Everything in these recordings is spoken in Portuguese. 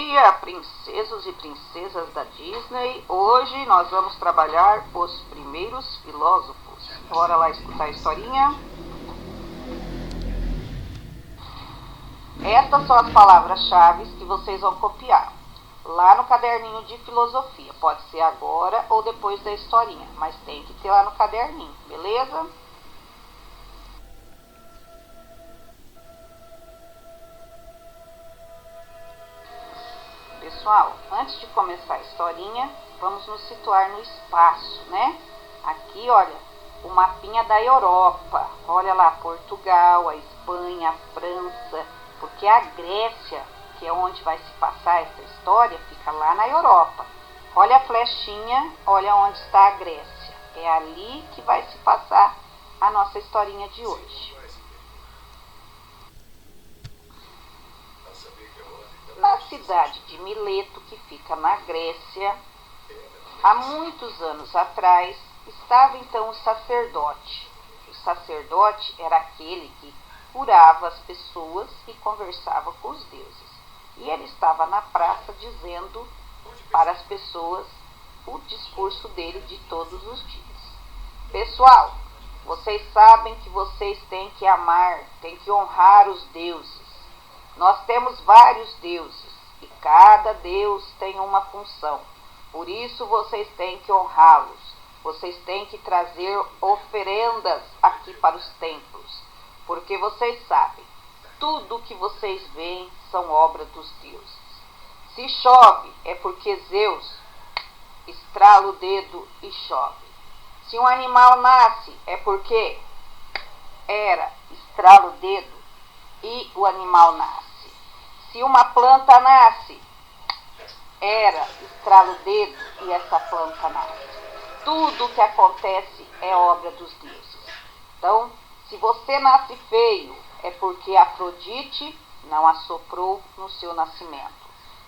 dia, princesos e princesas da Disney. Hoje nós vamos trabalhar os primeiros filósofos. Bora lá escutar a historinha? Estas são as palavras-chave que vocês vão copiar lá no caderninho de filosofia. Pode ser agora ou depois da historinha, mas tem que ter lá no caderninho, beleza? Pessoal, antes de começar a historinha, vamos nos situar no espaço, né? Aqui, olha, o mapinha da Europa. Olha lá, Portugal, a Espanha, a França, porque a Grécia, que é onde vai se passar essa história, fica lá na Europa. Olha a flechinha, olha onde está a Grécia. É ali que vai se passar a nossa historinha de hoje. Na cidade de Mileto, que fica na Grécia, há muitos anos atrás, estava então o sacerdote. O sacerdote era aquele que curava as pessoas e conversava com os deuses. E ele estava na praça dizendo para as pessoas o discurso dele de todos os dias. Pessoal, vocês sabem que vocês têm que amar, têm que honrar os deuses. Nós temos vários deuses e cada deus tem uma função. Por isso vocês têm que honrá-los. Vocês têm que trazer oferendas aqui para os templos. Porque vocês sabem, tudo que vocês veem são obra dos deuses. Se chove é porque Zeus estrala o dedo e chove. Se um animal nasce é porque Hera estrala o dedo e o animal nasce. Se uma planta nasce, Hera estrala o dedo e essa planta nasce. Tudo que acontece é obra dos deuses. Então, se você nasce feio, é porque Afrodite não assoprou no seu nascimento.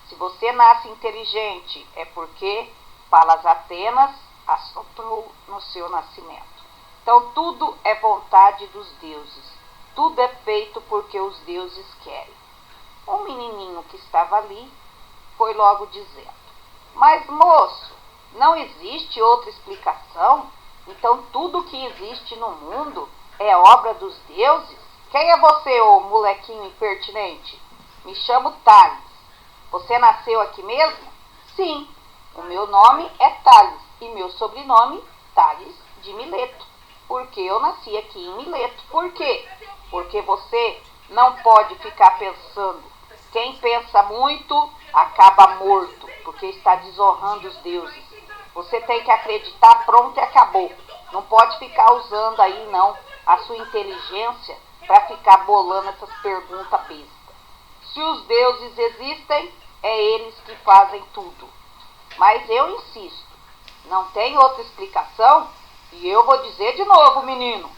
Se você nasce inteligente, é porque Palas Atenas assoprou no seu nascimento. Então, tudo é vontade dos deuses. Tudo é feito porque os deuses querem. Um menininho que estava ali foi logo dizendo: mas moço, não existe outra explicação? Então tudo que existe no mundo é obra dos deuses? Quem é você, ô molequinho impertinente? Me chamo Tales. Você nasceu aqui mesmo? Sim, o meu nome é Tales e meu sobrenome Tales de Mileto. Porque eu nasci aqui em Mileto. Por quê? Porque você não pode ficar pensando. Quem pensa muito acaba morto, porque está desonrando os deuses. Você tem que acreditar, pronto e acabou. Não pode ficar usando aí, não, a sua inteligência para ficar bolando essas perguntas bestas. Se os deuses existem, é eles que fazem tudo. Mas eu insisto, não tem outra explicação? E eu vou dizer de novo, menino.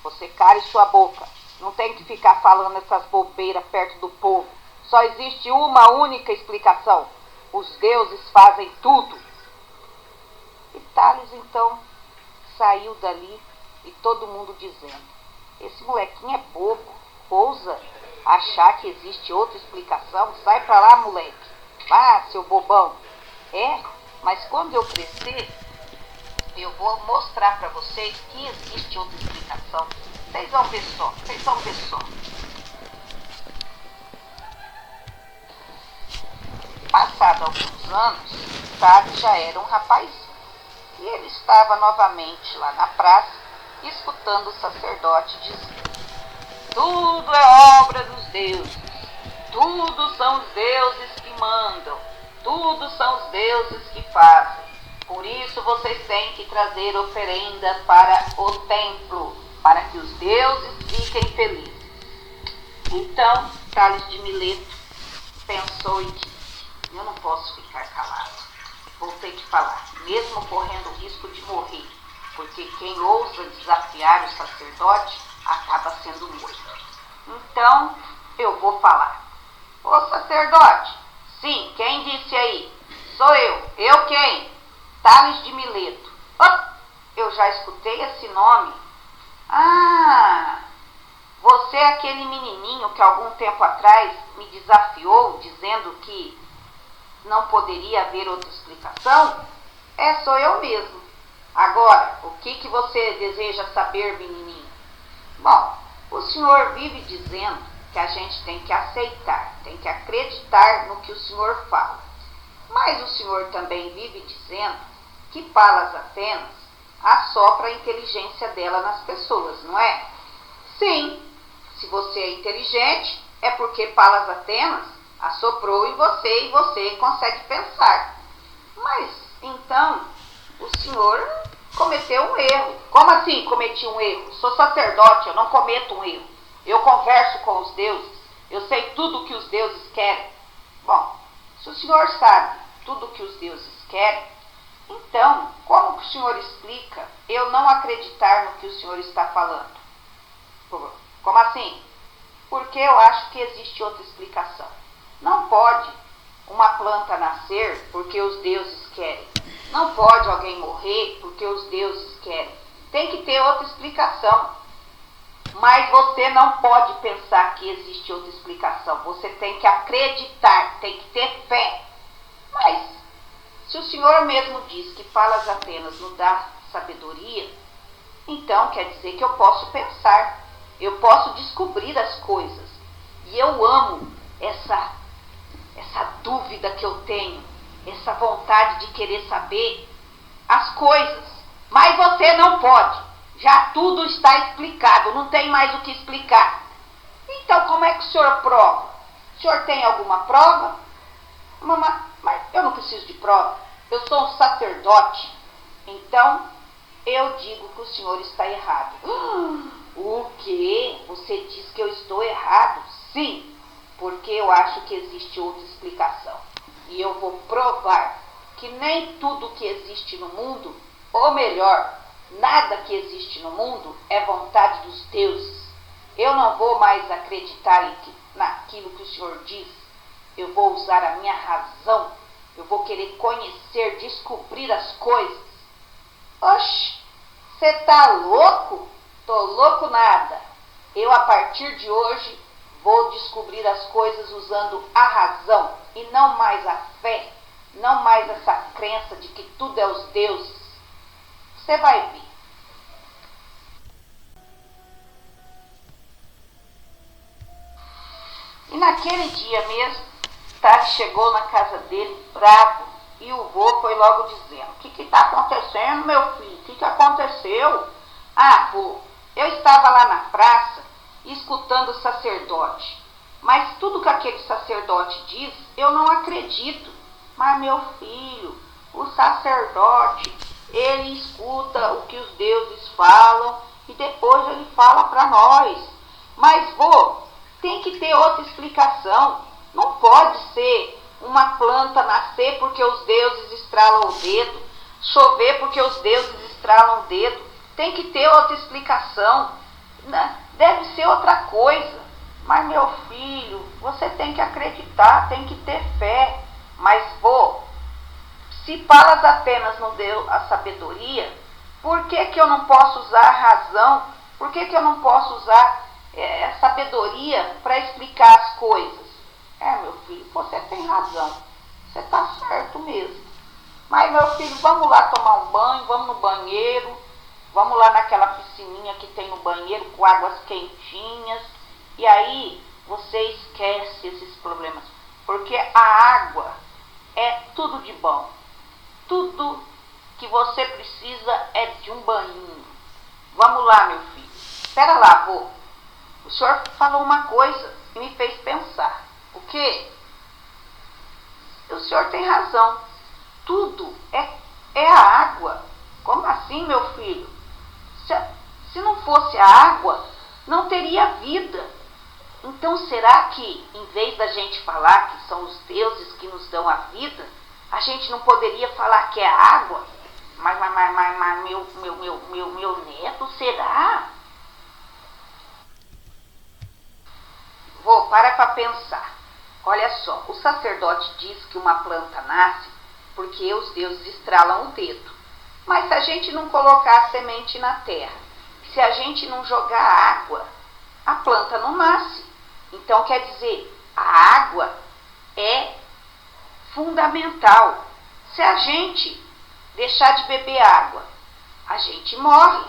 Você cale sua boca. Não tem que ficar falando essas bobeiras perto do povo. Só existe uma única explicação. Os deuses fazem tudo. E Tales então saiu dali e todo mundo dizendo: esse molequinho é bobo, ousa achar que existe outra explicação? Sai pra lá, moleque. Ah, seu bobão. É, mas quando eu crescer, eu vou mostrar pra vocês que existe outra explicação. Vocês vão ver só, vocês vão ver só. Passado alguns anos, Tales já era um rapazinho. E ele estava novamente lá na praça, escutando o sacerdote dizer: tudo é obra dos deuses. Tudo são os deuses que mandam. Tudo são os deuses que fazem. Por isso vocês têm que trazer oferendas para o templo, para que os deuses fiquem felizes. Então, Tales de Mileto pensou e disse: eu não posso ficar calado. Vou ter que falar, mesmo correndo o risco de morrer, porque quem ousa desafiar o sacerdote acaba sendo morto. Então, eu vou falar. Ô sacerdote, sim, quem disse aí? Sou eu. Eu quem? Tales de Mileto. Oh, eu já escutei esse nome. Ah, você é aquele menininho que algum tempo atrás me desafiou dizendo que não poderia haver outra explicação? Sou eu mesmo. Agora, o que você deseja saber, menininho? Bom, o senhor vive dizendo que a gente tem que aceitar, tem que acreditar no que o senhor fala. Mas o senhor também vive dizendo que Palas Atenas assopra a inteligência dela nas pessoas, não é? Sim, se você é inteligente, é porque Palas Atenas assoprou em você e você consegue pensar. Mas, então, o senhor cometeu um erro. Como assim cometi um erro? Sou sacerdote, eu não cometo um erro. Eu converso com os deuses, eu sei tudo o que os deuses querem. Bom, se o senhor sabe tudo o que os deuses querem, então, como que o senhor explica eu não acreditar no que o senhor está falando? Como assim? Porque eu acho que existe outra explicação. Não pode uma planta nascer porque os deuses querem. Não pode alguém morrer porque os deuses querem. Tem que ter outra explicação. Mas você não pode pensar que existe outra explicação. Você tem que acreditar, tem que ter fé. Mas, se o senhor mesmo diz que Palas Atenas nos dá sabedoria, então quer dizer que eu posso pensar, eu posso descobrir as coisas. E eu amo essa dúvida que eu tenho, essa vontade de querer saber as coisas. Mas você não pode. Já tudo está explicado, não tem mais o que explicar. Então, como é que o senhor prova? O senhor tem alguma prova? Mas eu não preciso de prova. Eu sou um sacerdote. Então, eu digo que o senhor está errado. O quê? Você diz que eu estou errado? Sim, porque eu acho que existe outra explicação. E eu vou provar que nem tudo que existe no mundo, ou melhor, nada que existe no mundo é vontade dos deuses. Eu não vou mais acreditar naquilo que o senhor diz. Eu vou usar a minha razão. Eu vou querer conhecer, descobrir as coisas. Oxe, você tá louco? Tô louco nada. Eu, a partir de hoje, vou descobrir as coisas usando a razão e não mais a fé, não mais essa crença de que tudo é os deuses. Você vai ver. E naquele dia mesmo, Tari chegou na casa dele bravo e o vô foi logo dizendo: o que está acontecendo, meu filho? O que aconteceu? Ah, vô, eu estava lá na praça escutando o sacerdote, mas tudo que aquele sacerdote diz, eu não acredito. Mas, meu filho, o sacerdote, ele escuta o que os deuses falam e depois ele fala para nós. Mas, vô, tem que ter outra explicação. Não pode ser uma planta nascer porque os deuses estralam o dedo, chover porque os deuses estralam o dedo. Tem que ter outra explicação. Deve ser outra coisa. Mas, meu filho, você tem que acreditar, tem que ter fé. Mas, vô, se Palas Atenas não deu a sabedoria, por que eu não posso usar a razão? Por que eu não posso usar a sabedoria para explicar as coisas? Meu filho, você tem razão. Você está certo mesmo. Mas, meu filho, vamos lá tomar um banho, vamos no banheiro, vamos lá naquela piscininha que tem no banheiro com águas quentinhas. E aí você esquece esses problemas. Porque a água é tudo de bom. Tudo que você precisa é de um banhinho. Vamos lá, meu filho. Espera lá, vô. O senhor falou uma coisa e me fez pensar. O quê? O senhor tem razão. Tudo é a água. Como assim, meu filho? Se não fosse a água, não teria vida. Então, será que, em vez da gente falar que são os deuses que nos dão a vida, a gente não poderia falar que é a água? Mas meu neto, será? Vou para pensar. Olha só, o sacerdote diz que uma planta nasce porque os deuses estralam o dedo. Mas se a gente não colocar a semente na terra, se a gente não jogar água, a planta não nasce. Então, quer dizer, a água é fundamental. Se a gente deixar de beber água, a gente morre.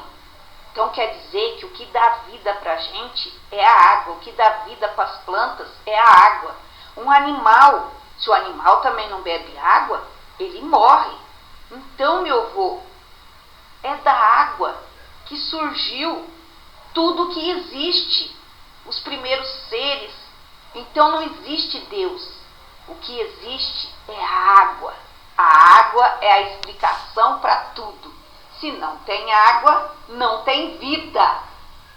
Então quer dizer que o que dá vida para a gente é a água, o que dá vida para as plantas é a água. Um animal, se o animal também não bebe água, ele morre. Então, meu avô, é da água que surgiu tudo que existe, os primeiros seres. Então não existe Deus. O que existe é a água. A água é a explicação para tudo. Se não tem água, não tem vida.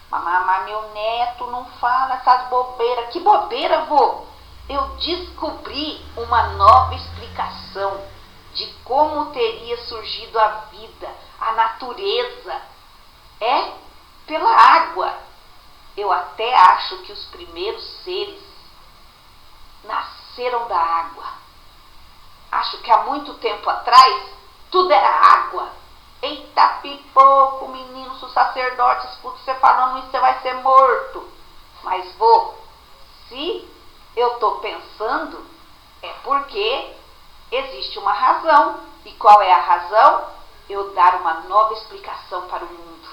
Mas meu neto não fala essas bobeiras. Que bobeira, vô? Eu descobri uma nova explicação de como teria surgido a vida, a natureza. É pela água. Eu até acho que os primeiros seres nasceram da água. Acho que há muito tempo atrás tudo era água. Eita pipoco, menino, se o sacerdote escuta você falando isso, você vai ser morto. Mas vô, se eu estou pensando, é porque existe uma razão. E qual é a razão? Eu dar uma nova explicação para o mundo.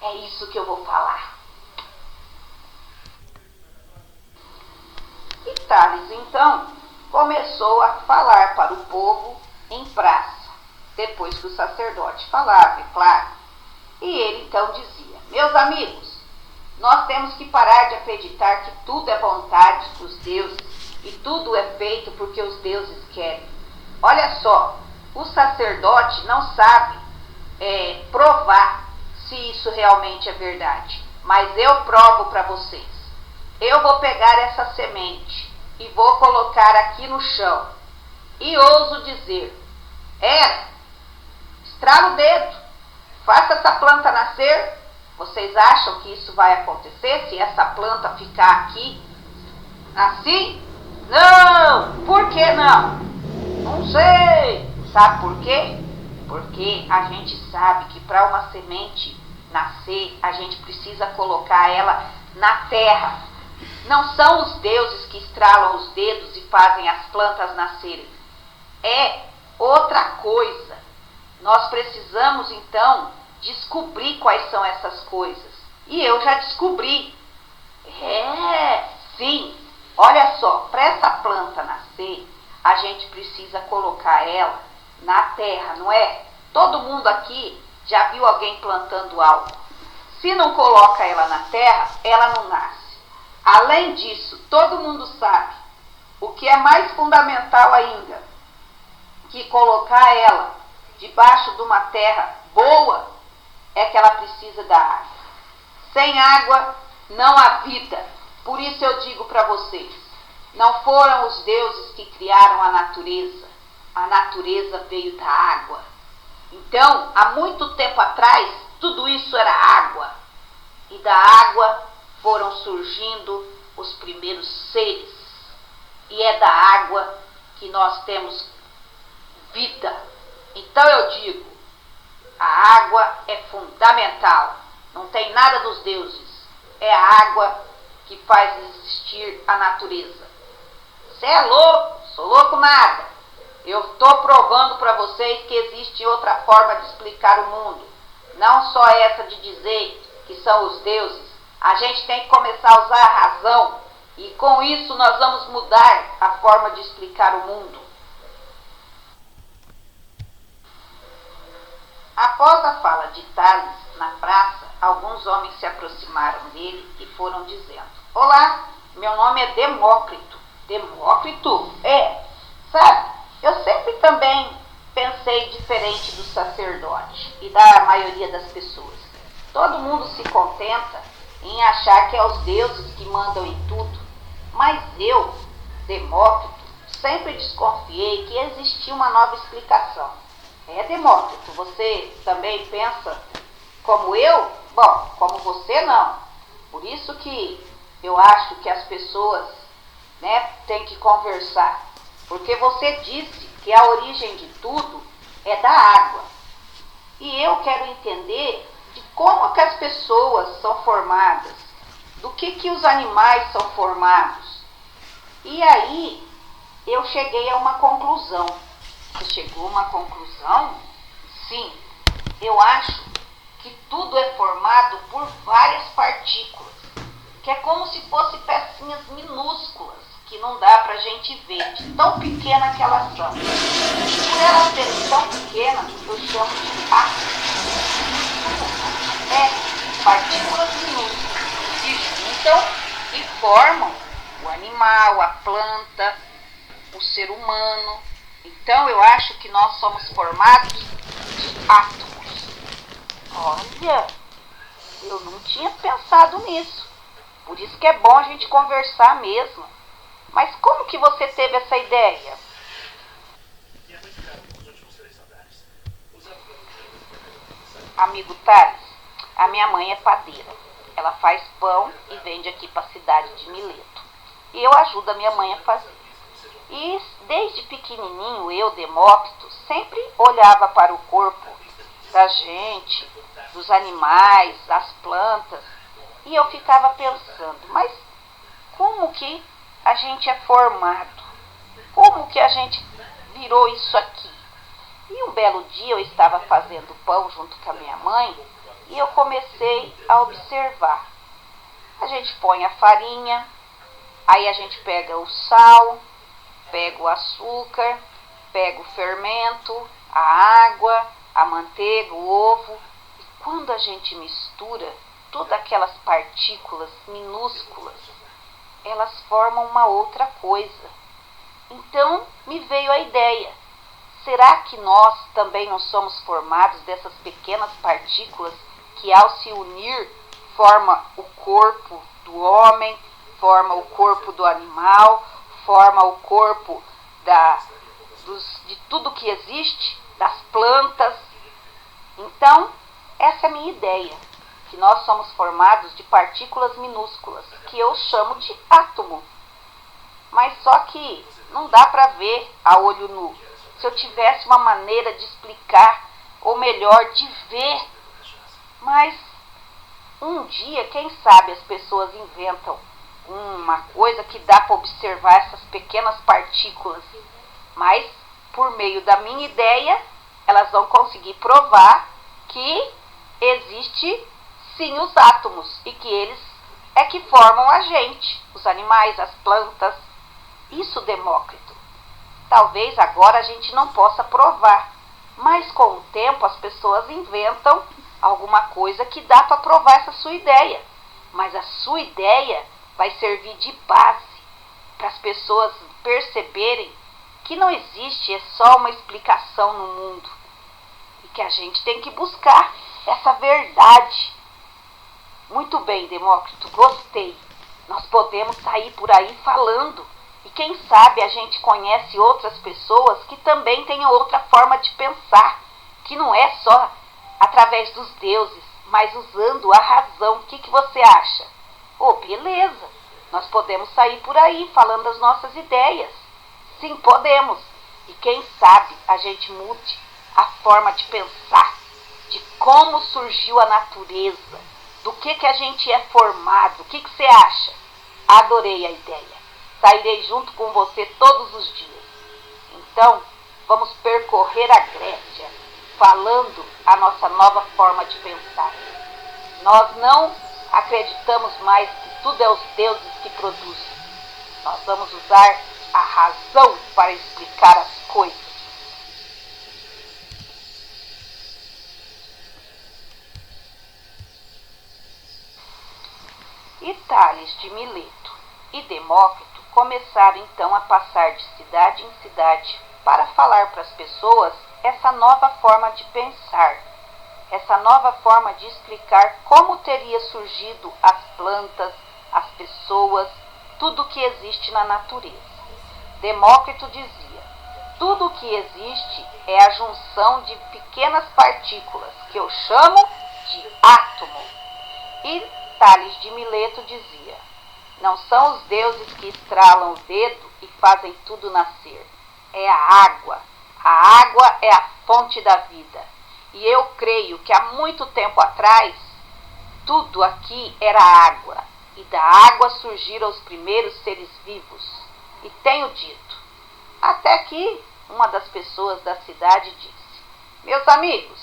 É isso que eu vou falar. E Tales, então, começou a falar para o povo em praça, depois que o sacerdote falava, é claro. E ele então dizia: meus amigos, nós temos que parar de acreditar que tudo é vontade dos deuses e tudo é feito porque os deuses querem. Olha só, o sacerdote não sabe provar se isso realmente é verdade, mas eu provo para vocês. Eu vou pegar essa semente e vou colocar aqui no chão e ouso dizer: estrala o dedo, faça essa planta nascer. Vocês acham que isso vai acontecer se essa planta ficar aqui assim? Não! Por que não? Não sei. Sabe por quê? Porque a gente sabe que para uma semente nascer, a gente precisa colocar ela na terra. Não são os deuses que estralam os dedos e fazem as plantas nascerem. É outra coisa. Nós precisamos, então, descobrir quais são essas coisas. E eu já descobri. Sim. Olha só, para essa planta nascer, a gente precisa colocar ela na terra, não é? Todo mundo aqui já viu alguém plantando algo. Se não coloca ela na terra, ela não nasce. Além disso, todo mundo sabe o que é mais fundamental ainda, que colocar ela debaixo de uma terra boa, é que ela precisa da água. Sem água não há vida. Por isso eu digo para vocês, não foram os deuses que criaram a natureza veio da água. Então, há muito tempo atrás, tudo isso era água. E da água foram surgindo os primeiros seres. E é da água que nós temos vida. Então eu digo, a água é fundamental. Não tem nada dos deuses. É a água que faz existir a natureza. Você é louco? Sou louco nada. Eu estou provando para vocês que existe outra forma de explicar o mundo. Não só essa de dizer que são os deuses. A gente tem que começar a usar a razão. E com isso nós vamos mudar a forma de explicar o mundo. Após a fala de Tales na praça, alguns homens se aproximaram dele e foram dizendo: olá, meu nome é Demócrito. Demócrito? Sabe, eu sempre também pensei diferente do sacerdote e da maioria das pessoas. Todo mundo se contenta em achar que é os deuses que mandam em tudo. Mas eu, Demócrito, sempre desconfiei que existia uma nova explicação. Demócrito, você também pensa como eu? Bom, como você não. Por isso que eu acho que as pessoas, têm que conversar. Porque você disse que a origem de tudo é da água. E eu quero entender de como que as pessoas são formadas, do que os animais são formados. E aí, eu cheguei a uma conclusão. Você chegou a uma conclusão? Sim, eu acho que tudo é formado por várias partículas, que é como se fossem pecinhas minúsculas, que não dá pra gente ver, de tão pequena que elas são. Por elas serem tão pequenas, eu chamo de átomos. Partículas minúsculas que se juntam e formam o animal, a planta, o ser humano. Então eu acho que nós somos formados de átomos. Olha, eu não tinha pensado nisso. Por isso que é bom a gente conversar mesmo. Mas como que você teve essa ideia? Amigo Thales, a minha mãe é padeira. Ela faz pão e vende aqui para a cidade de Mileto. E eu ajudo a minha mãe a fazer. E desde pequenininho eu, Demócrito, sempre olhava para o corpo da gente, dos animais, das plantas, e eu ficava pensando, mas como que a gente é formado? Como que a gente virou isso aqui? E um belo dia eu estava fazendo pão junto com a minha mãe e eu comecei a observar. A gente põe a farinha, aí a gente pega o sal, pega o açúcar, pega o fermento, a água, a manteiga, o ovo. E quando a gente mistura todas aquelas partículas minúsculas, elas formam uma outra coisa. Então me veio a ideia. Será que nós também não somos formados dessas pequenas partículas que ao se unir forma o corpo do homem, forma o corpo do animal, forma o corpo de tudo que existe, das plantas? Então, essa é a minha ideia, que nós somos formados de partículas minúsculas, que eu chamo de átomo. Mas só que não dá para ver a olho nu. Se eu tivesse uma maneira de explicar, ou melhor, de ver, mas um dia, quem sabe, as pessoas inventam uma coisa que dá para observar essas pequenas partículas, mas por meio da minha ideia, elas vão conseguir provar que existe sim os átomos e que eles é que formam a gente, os animais, as plantas. Isso, Demócrito. Talvez agora a gente não possa provar, mas com o tempo as pessoas inventam alguma coisa que dá para provar essa sua ideia. Mas a sua ideia vai servir de base para as pessoas perceberem que não existe só uma explicação no mundo e que a gente tem que buscar essa verdade. Muito bem, Demócrito, gostei. Nós podemos sair por aí falando. E quem sabe a gente conhece outras pessoas que também têm outra forma de pensar, que não é só através dos deuses, mas usando a razão. O que você acha? Beleza, nós podemos sair por aí falando as nossas ideias. Sim, podemos. E quem sabe a gente mude a forma de pensar, de como surgiu a natureza, do que a gente é formado. O que você acha? Adorei a ideia. Sairei junto com você todos os dias. Então, vamos percorrer a Grécia, falando a nossa nova forma de pensar. Nós não acreditamos mais que tudo é os deuses que produzem. Nós vamos usar a razão para explicar as coisas. E Tales de Mileto e Demócrito começaram então a passar de cidade em cidade para falar para as pessoas essa nova forma de pensar, essa nova forma de explicar como teria surgido as plantas, as pessoas, tudo que existe na natureza. Demócrito dizia: tudo que existe é a junção de pequenas partículas, que eu chamo de átomo. E Tales de Mileto dizia: não são os deuses que estralam o dedo e fazem tudo nascer. É a água. A água é a fonte da vida. E eu creio que há muito tempo atrás, tudo aqui era água. E da água surgiram os primeiros seres vivos. E tenho dito, Até que uma das pessoas da cidade disse: meus amigos,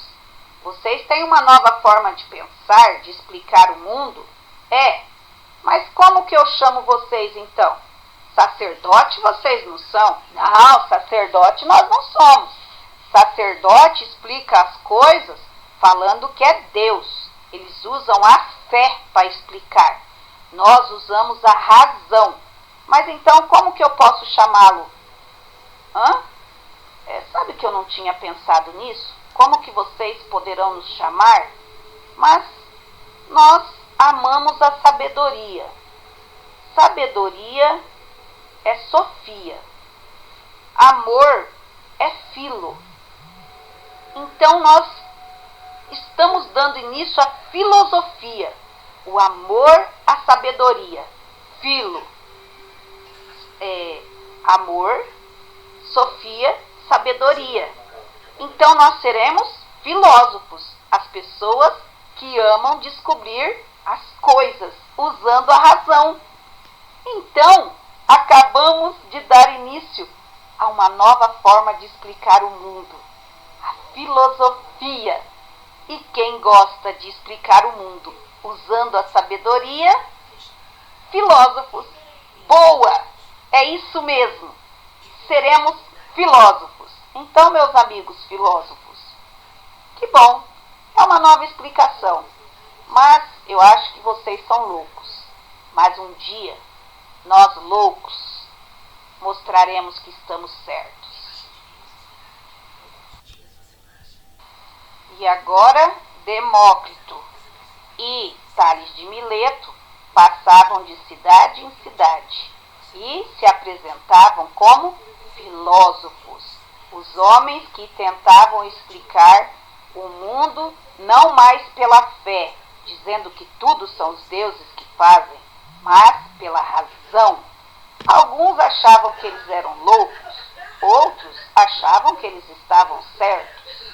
vocês têm uma nova forma de pensar, de explicar o mundo? Mas como que eu chamo vocês então? Sacerdote vocês não são? Não, sacerdote nós não somos. Sacerdote explica as coisas falando que é Deus. Eles usam a fé para explicar. Nós usamos a razão. Mas então como que eu posso chamá-lo? Sabe que eu não tinha pensado nisso? Como que vocês poderão nos chamar? Mas nós amamos a sabedoria. Sabedoria é Sofia. Amor é Filo. Então nós estamos dando início à filosofia. O amor à sabedoria. Filo. Amor, Sofia, sabedoria. Então nós seremos filósofos. As pessoas que amam descobrir as coisas usando a razão. Então, acabamos de dar início a uma nova forma de explicar o mundo, a filosofia. E quem gosta de explicar o mundo usando a sabedoria? Filósofos. Boa! É isso mesmo. Seremos filósofos. Então, meus amigos filósofos, que bom, é uma nova explicação. Mas eu acho que vocês são loucos. Mas um dia, nós loucos mostraremos que estamos certos. E agora, Demócrito e Tales de Mileto passavam de cidade em cidade e se apresentavam como filósofos, os homens que tentavam explicar o mundo não mais pela fé, dizendo que tudo são os deuses que fazem, mas pela razão. Alguns achavam que eles eram loucos, outros achavam que eles estavam certos.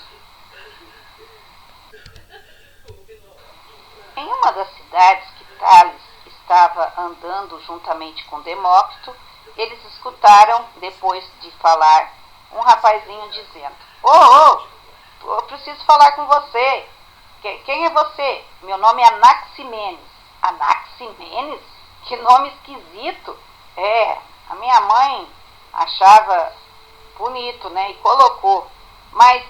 Em uma das cidades que Tales estava andando juntamente com Demócrito, eles escutaram, depois de falar, um rapazinho dizendo: eu preciso falar com você. Quem é você? Meu nome é Anaximenes. Anaximenes? Que nome esquisito. A minha mãe achava bonito, né? E colocou. Mas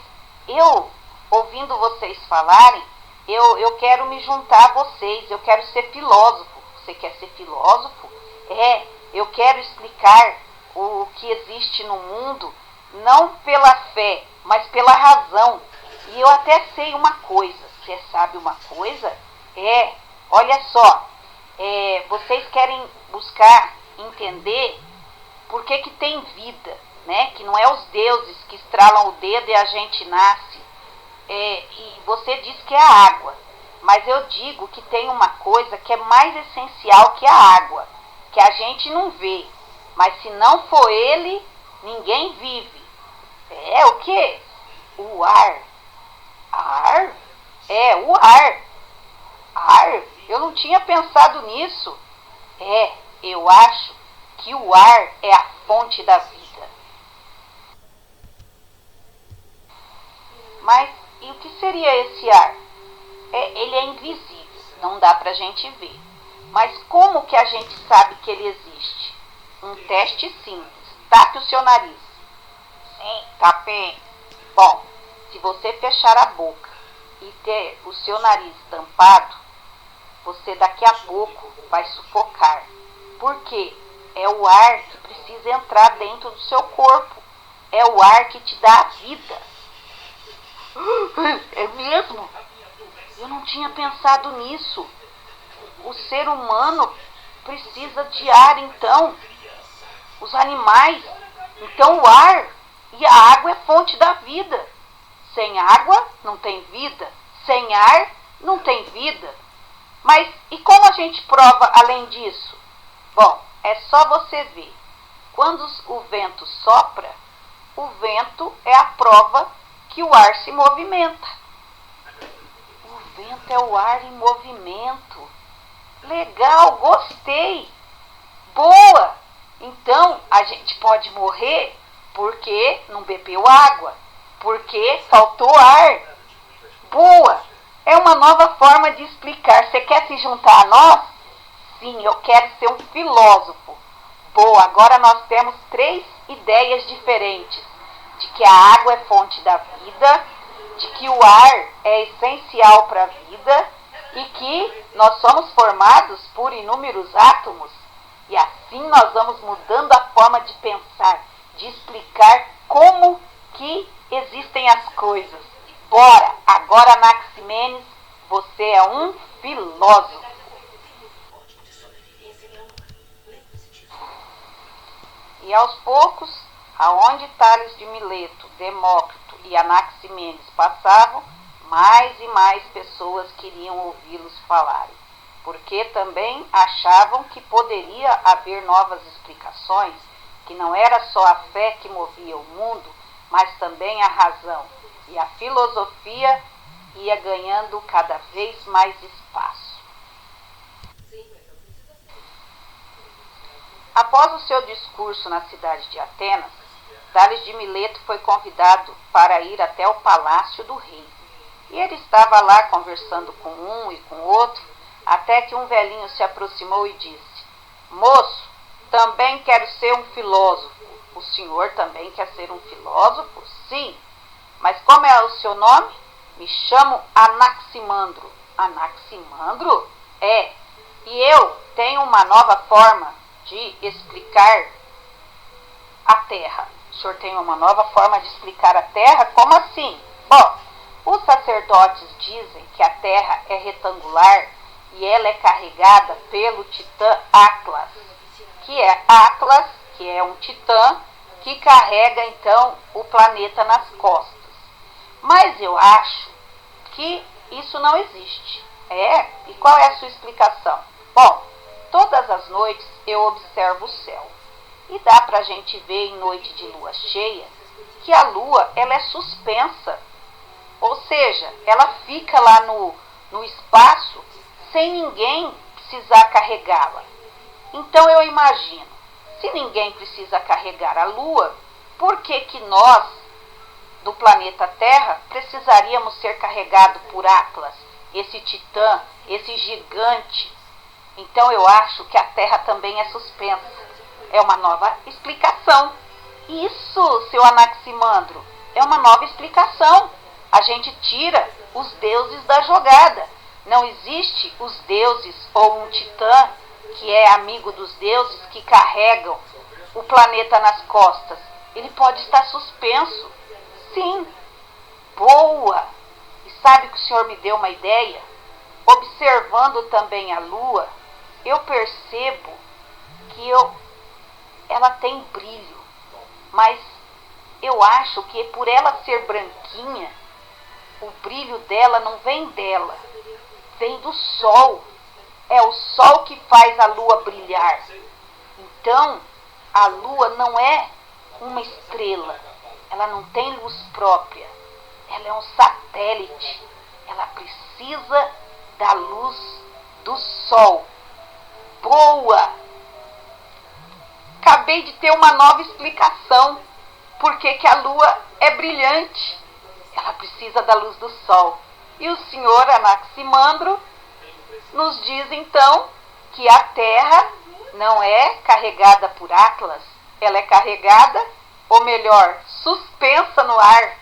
eu, ouvindo vocês falarem, eu quero me juntar a vocês. Eu quero ser filósofo. Você quer ser filósofo? Eu quero explicar o que existe no mundo, não pela fé, mas pela razão. E eu até sei uma coisa. Você sabe uma coisa? Olha só. Vocês querem buscar entender por que tem vida, né? Que não é os deuses que estralam o dedo e a gente nasce. E você diz que é a água. Mas eu digo que tem uma coisa que é mais essencial que a água, que a gente não vê. Mas se não for ele, ninguém vive. O quê? O ar. Ar? O ar. Ar? Eu não tinha pensado nisso. Eu acho que o ar é a fonte da vida. Mas e o que seria esse ar? Ele é invisível, não dá pra gente ver. Mas como que a gente sabe que ele existe? Um teste simples. Tape o seu nariz. Sim, tapei. Bom, se você fechar a boca e ter o seu nariz tampado, você daqui a pouco vai sufocar. Por quê? É o ar que precisa entrar dentro do seu corpo. É o ar que te dá a vida. É mesmo? Eu não tinha pensado nisso. O ser humano precisa de ar, então. Os animais. Então o ar e a água é fonte da vida. Sem água não tem vida. Sem ar não tem vida. Mas e como a gente prova além disso? Bom, é só você ver. Quando o vento sopra, o vento é a prova que o ar se movimenta. O vento é o ar em movimento. Legal, gostei. Boa! Então, a gente pode morrer Porque não bebeu água. Porque faltou ar. Boa! É uma nova forma de explicar. Você quer se juntar a nós? Sim, eu quero ser um filósofo. Boa, agora nós temos 3 ideias diferentes. De que a água é fonte da vida, de que o ar é essencial para a vida e que nós somos formados por inúmeros átomos. E assim nós vamos mudando a forma de pensar, de explicar como que existem as coisas. Bora, agora Anaximenes, você é um filósofo. E aos poucos, aonde Tales de Mileto, Demócrito e Anaximenes passavam, mais e mais pessoas queriam ouvi-los falarem, porque também achavam que poderia haver novas explicações, que não era só a fé que movia o mundo, mas também a razão, e a filosofia ia ganhando cada vez mais espaço. Após o seu discurso na cidade de Atenas, Tales de Mileto foi convidado para ir até o palácio do rei. E ele estava lá conversando com um e com outro, até que um velhinho se aproximou e disse: Moço, também quero ser um filósofo. O senhor também quer ser um filósofo? Sim. Mas como é o seu nome? Me chamo Anaximandro. Anaximandro? É. E eu tenho uma nova forma de explicar a Terra. O senhor tem uma nova forma de explicar a Terra? Como assim? Bom, os sacerdotes dizem que a Terra é retangular e ela é carregada pelo titã Atlas, que é um titã que carrega então o planeta nas costas. Mas eu acho que isso não existe. E qual é a sua explicação? Bom, todas as noites eu observo o céu. E dá pra gente ver em noite de lua cheia que a lua ela é suspensa. Ou seja, ela fica lá no espaço sem ninguém precisar carregá-la. Então eu imagino, se ninguém precisa carregar a lua, por que que nós, do planeta Terra, precisaríamos ser carregados por Atlas, esse titã, esse gigante? Então eu acho que a Terra também é suspensa. É uma nova explicação. Isso, seu Anaximandro, é uma nova explicação. A gente tira os deuses da jogada. Não existe os deuses ou um titã que é amigo dos deuses que carregam o planeta nas costas. Ele pode estar suspenso. Sim. Boa! E sabe que o senhor me deu uma ideia? Observando também a lua, eu percebo que ela tem brilho, mas eu acho que por ela ser branquinha, o brilho dela não vem dela, vem do sol. É o sol que faz a lua brilhar. Então, a lua não é uma estrela, ela não tem luz própria, ela é um satélite, ela precisa da luz do sol. Boa! Acabei de ter uma nova explicação. Por que que a lua é brilhante? Ela precisa da luz do sol. E o senhor Anaximandro nos diz então que a Terra não é carregada por Atlas, ela é carregada, ou melhor, suspensa no ar.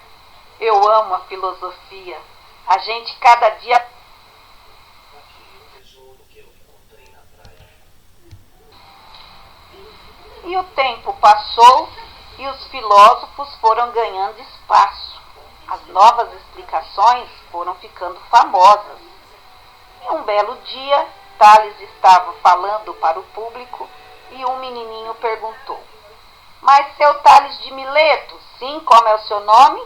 Eu amo a filosofia. A gente cada dia... E o tempo passou e os filósofos foram ganhando espaço. As novas explicações foram ficando famosas. E um belo dia, Tales estava falando para o público e um menininho perguntou: Mas seu Tales de Mileto, sim, como é o seu nome?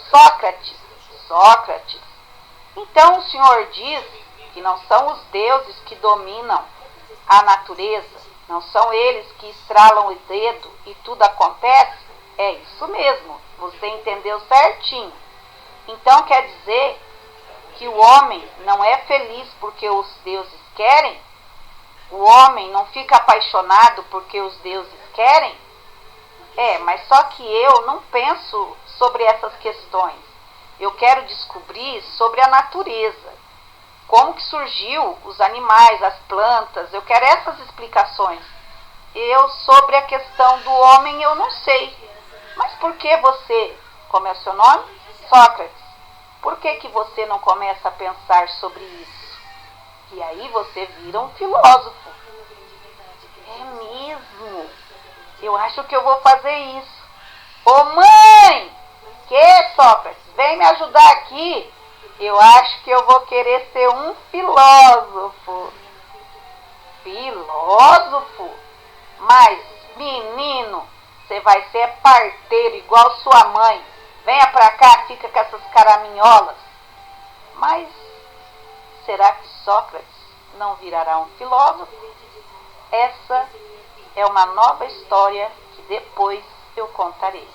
Sócrates. Sócrates. Então o senhor diz que não são os deuses que dominam a natureza, não são eles que estralam o dedo e tudo acontece? É isso mesmo, você entendeu certinho. Então quer dizer que o homem não é feliz porque os deuses querem? O homem não fica apaixonado porque os deuses querem? Mas só que eu não penso sobre essas questões. Eu quero descobrir sobre a natureza. Como que surgiu os animais, as plantas, eu quero essas explicações. Eu, sobre a questão do homem, eu não sei. Mas por que você, como é o seu nome? Sócrates. Por que você não começa a pensar sobre isso? E aí você vira um filósofo. É mesmo? Eu acho que eu vou fazer isso. Ô mãe! Que, Sócrates? Vem me ajudar aqui. Eu acho que eu vou querer ser um filósofo. Filósofo? Mas, menino, você vai ser parteiro igual sua mãe. Venha pra cá, fica com essas caraminholas. Mas, será que Sócrates não virará um filósofo? Essa é uma nova história que depois eu contarei.